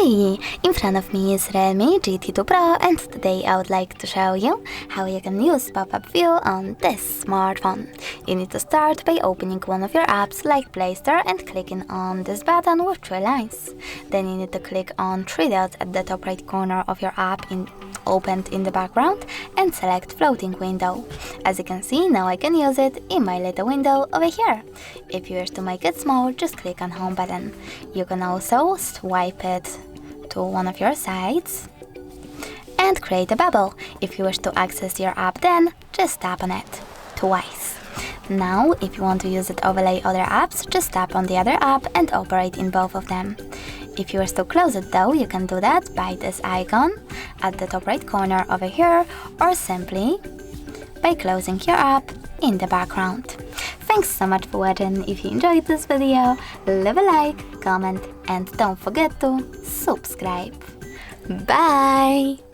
Hi! In front of me is REALME GT2 Pro, and today I would like to show you how you can use pop-up view on this smartphone. You need to start by opening one of your apps like Play Store and clicking on this button with three lines. Then you need to click on three dots at the top right corner of your app opened in the background and select floating window. As you can see, now I can use it in my little window over here. If you wish to make it small, just click on home button. You can also swipe it to one of your sides and create a bubble. If you wish to access your app, then just tap on it twice. Now, if you want to use it to overlay other apps, just tap on the other app and operate in both of them. If you wish to close it though, you can do that by this icon at the top right corner over here, or simply by closing your app in the background. Thanks so much for watching. If you enjoyed this video, leave a like, comment, and don't forget to subscribe. Bye!